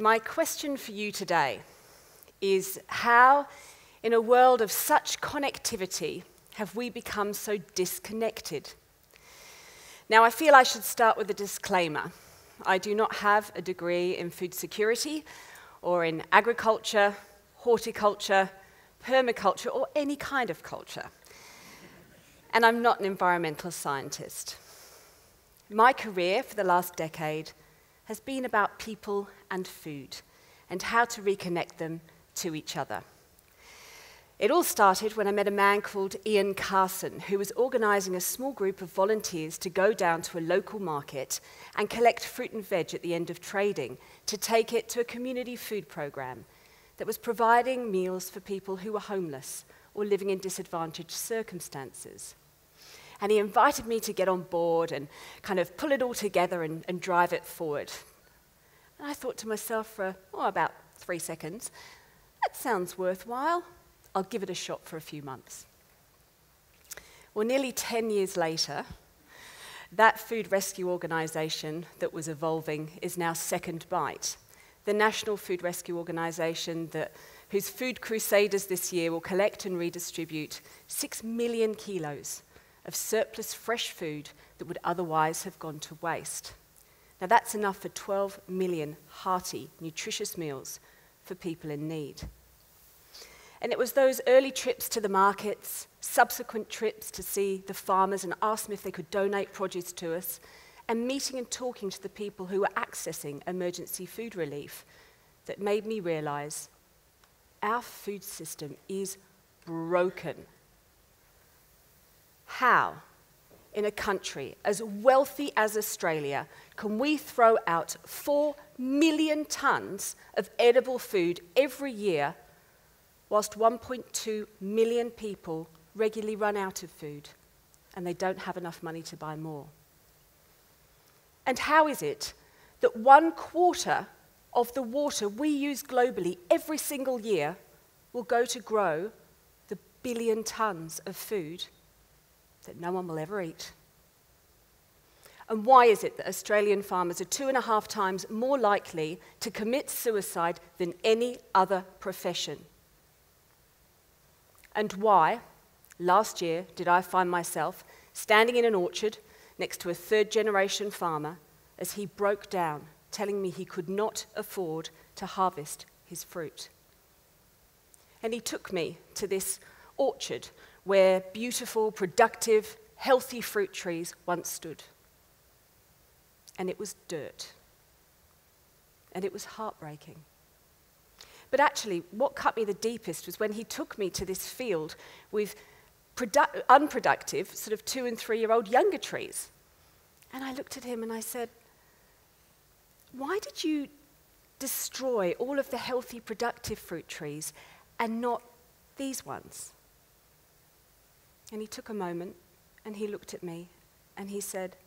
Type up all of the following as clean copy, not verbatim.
My question for you today is how, in a world of such connectivity, have we become so disconnected? Now, I feel I should start with a disclaimer. I do not have a degree in food security or in agriculture, horticulture, permaculture, or any kind of culture. And I'm not an environmental scientist. My career for the last decade has been about people and food and how to reconnect them to each other. It all started when I met a man called Ian Carson, who was organising a small group of volunteers to go down to a local market and collect fruit and veg at the end of trading to take it to a community food programme that was providing meals for people who were homeless or living in disadvantaged circumstances. And he invited me to get on board and kind of pull it all together and drive it forward. And I thought to myself for about 3 seconds, that sounds worthwhile. I'll give it a shot for a few months. Well, nearly 10 years later, that food rescue organisation that was evolving is now SecondBite, the national food rescue organisation whose food crusaders this year will collect and redistribute 6 million kilos of surplus fresh food that would otherwise have gone to waste. Now that's enough for 12 million hearty, nutritious meals for people in need. And it was those early trips to the markets, subsequent trips to see the farmers and ask them if they could donate produce to us, and meeting and talking to the people who were accessing emergency food relief that made me realise our food system is broken. How, in a country as wealthy as Australia, can we throw out 4 million tonnes of edible food every year whilst 1.2 million people regularly run out of food and they don't have enough money to buy more? And how is it that 1/4 of the water we use globally every single year will go to grow the billion tonnes of food that no one will ever eat? And why is it that Australian farmers are 2.5 times more likely to commit suicide than any other profession? And why, last year, did I find myself standing in an orchard next to a third-generation farmer as he broke down, telling me he could not afford to harvest his fruit? And he took me to this orchard where beautiful, productive, healthy fruit trees once stood. And it was dirt. And it was heartbreaking. But actually, what cut me the deepest was when he took me to this field with unproductive, sort of 2- and 3-year-old younger trees. And I looked at him and I said, why did you destroy all of the healthy, productive fruit trees and not these ones? And he took a moment and he looked at me and he said,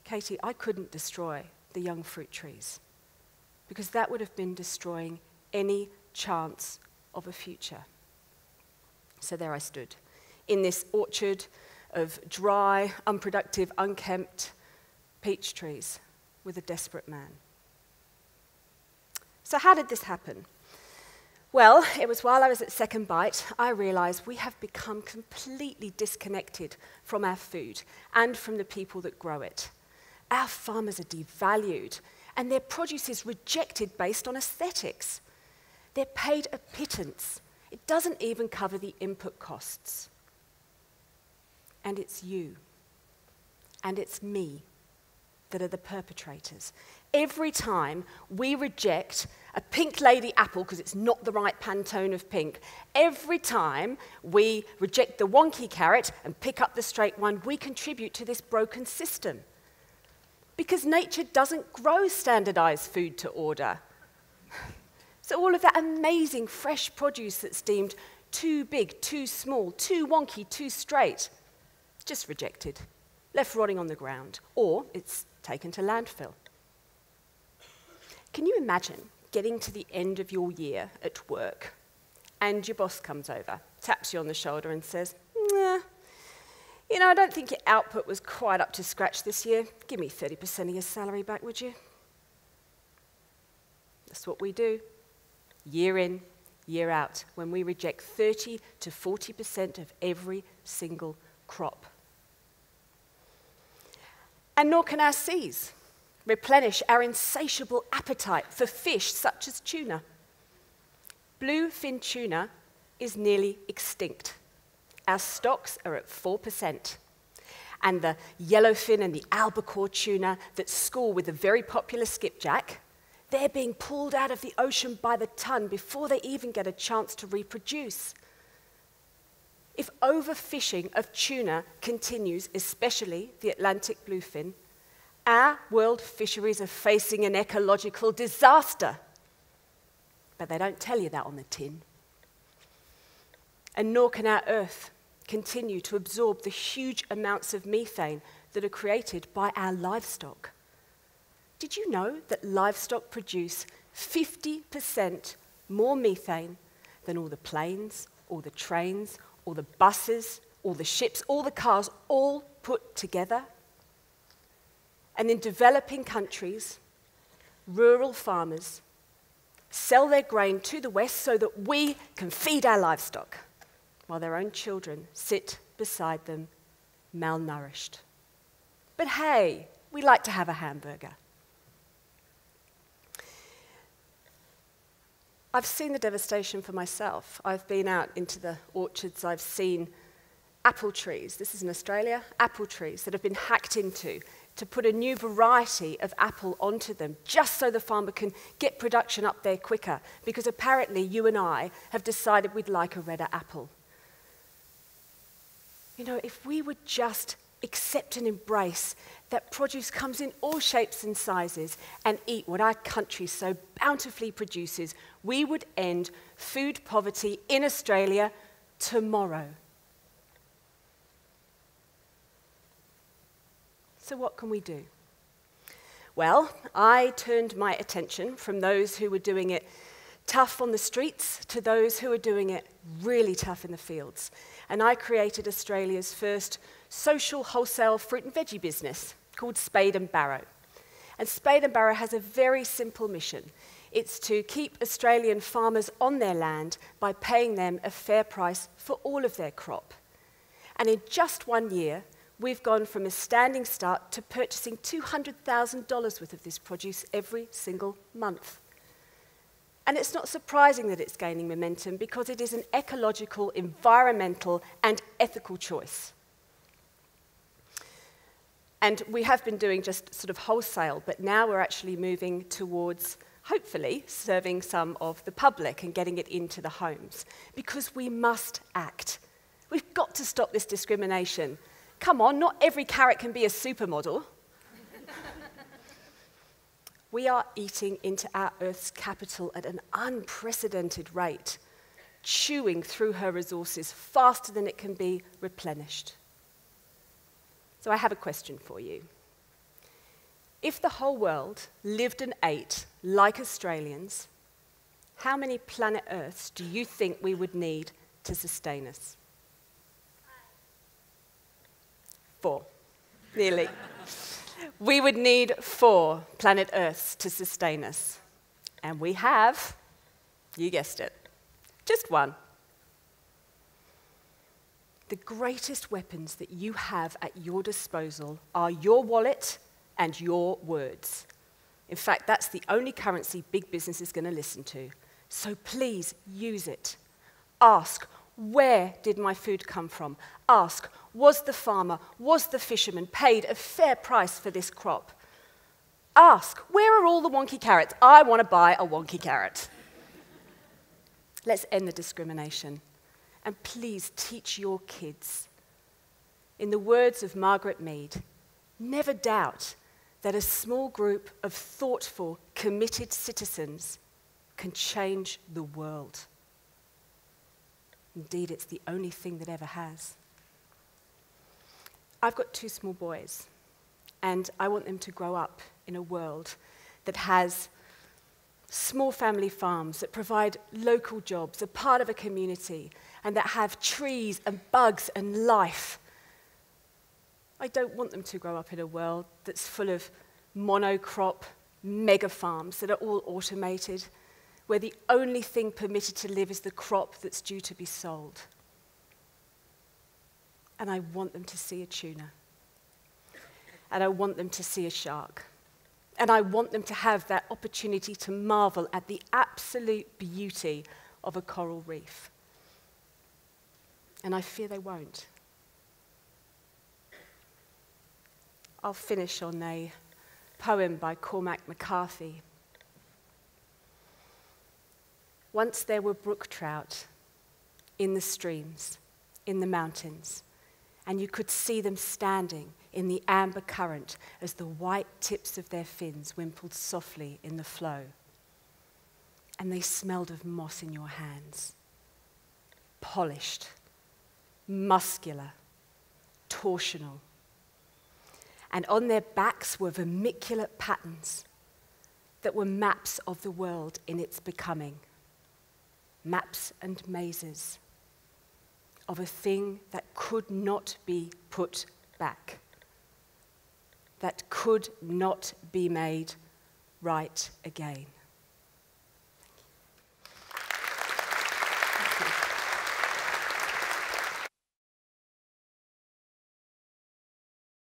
Katy, I couldn't destroy the young fruit trees because that would have been destroying any chance of a future. So there I stood in this orchard of dry, unproductive, unkempt peach trees with a desperate man. So how did this happen? Well, it was while I was at SecondBite, I realised we have become completely disconnected from our food and from the people that grow it. Our farmers are devalued and their produce is rejected based on aesthetics. They're paid a pittance. It doesn't even cover the input costs. And it's you and it's me that are the perpetrators. Every time we reject a pink lady apple because it's not the right Pantone of pink, every time we reject the wonky carrot and pick up the straight one, we contribute to this broken system. Because nature doesn't grow standardised food to order. So all of that amazing fresh produce that's deemed too big, too small, too wonky, too straight, just rejected, left rotting on the ground, or it's taken to landfill. Can you imagine getting to the end of your year at work and your boss comes over, taps you on the shoulder and says, nah, you know, I don't think your output was quite up to scratch this year. Give me 30% of your salary back, would you? That's what we do, year in, year out, when we reject 30 to 40% of every single crop. And nor can our seas replenish our insatiable appetite for fish such as tuna. Bluefin tuna is nearly extinct. Our stocks are at 4%. And the yellowfin and the albacore tuna that school with the very popular skipjack, they're being pulled out of the ocean by the ton before they even get a chance to reproduce. If overfishing of tuna continues, especially the Atlantic bluefin, our world fisheries are facing an ecological disaster. But they don't tell you that on the tin. And nor can our Earth continue to absorb the huge amounts of methane that are created by our livestock. Did you know that livestock produce 50% more methane than all the planes, all the trains, all the buses, all the ships, all the cars, all put together? And in developing countries, rural farmers sell their grain to the West so that we can feed our livestock, while their own children sit beside them, malnourished. But hey, we like to have a hamburger. I've seen the devastation for myself. I've been out into the orchards, I've seen apple trees, this is in Australia, apple trees that have been hacked into to put a new variety of apple onto them, just so the farmer can get production up there quicker, because apparently you and I have decided we'd like a redder apple. You know, if we would just accept and embrace that produce comes in all shapes and sizes and eat what our country so bountifully produces, we would end food poverty in Australia tomorrow. So what can we do? Well, I turned my attention from those who were doing it tough on the streets to those who are doing it really tough in the fields. And I created Australia's first social wholesale fruit and veggie business called Spade Barrow. And Spade Barrow has a very simple mission. It's to keep Australian farmers on their land by paying them a fair price for all of their crop. And in just 1 year, we've gone from a standing start to purchasing $200,000 worth of this produce every single month. And it's not surprising that it's gaining momentum, because it is an ecological, environmental, and ethical choice. And we have been doing just sort of wholesale, but now we're actually moving towards, hopefully, serving some of the public and getting it into the homes. Because we must act. We've got to stop this discrimination. Come on, not every carrot can be a supermodel. We are eating into our Earth's capital at an unprecedented rate, chewing through her resources faster than it can be replenished. So I have a question for you. If the whole world lived and ate like Australians, how many planet Earths do you think we would need to sustain us? 4. Nearly. We would need 4 planet Earths to sustain us. And we have, you guessed it, just 1. The greatest weapons that you have at your disposal are your wallet and your words. In fact, that's the only currency big business is going to listen to. So please use it. Ask, where did my food come from? Ask, was the farmer, was the fisherman paid a fair price for this crop? Ask, where are all the wonky carrots? I want to buy a wonky carrot. Let's end the discrimination. And please teach your kids. In the words of Margaret Mead, never doubt that a small group of thoughtful, committed citizens can change the world. Indeed, it's the only thing that ever has. I've got 2 small boys, and I want them to grow up in a world that has small family farms that provide local jobs, a part of a community, and that have trees and bugs and life. I don't want them to grow up in a world that's full of monocrop mega farms that are all automated. where the only thing permitted to live is the crop that's due to be sold. And I want them to see a tuna. And I want them to see a shark. And I want them to have that opportunity to marvel at the absolute beauty of a coral reef. And I fear they won't. I'll finish on a poem by Cormac McCarthy. Once there were brook trout in the streams, in the mountains, and you could see them standing in the amber current as the white tips of their fins wimpled softly in the flow. And they smelled of moss in your hands, polished, muscular, torsional. And on their backs were vermiculate patterns that were maps of the world in its becoming, maps and mazes of a thing that could not be put back, that could not be made right again.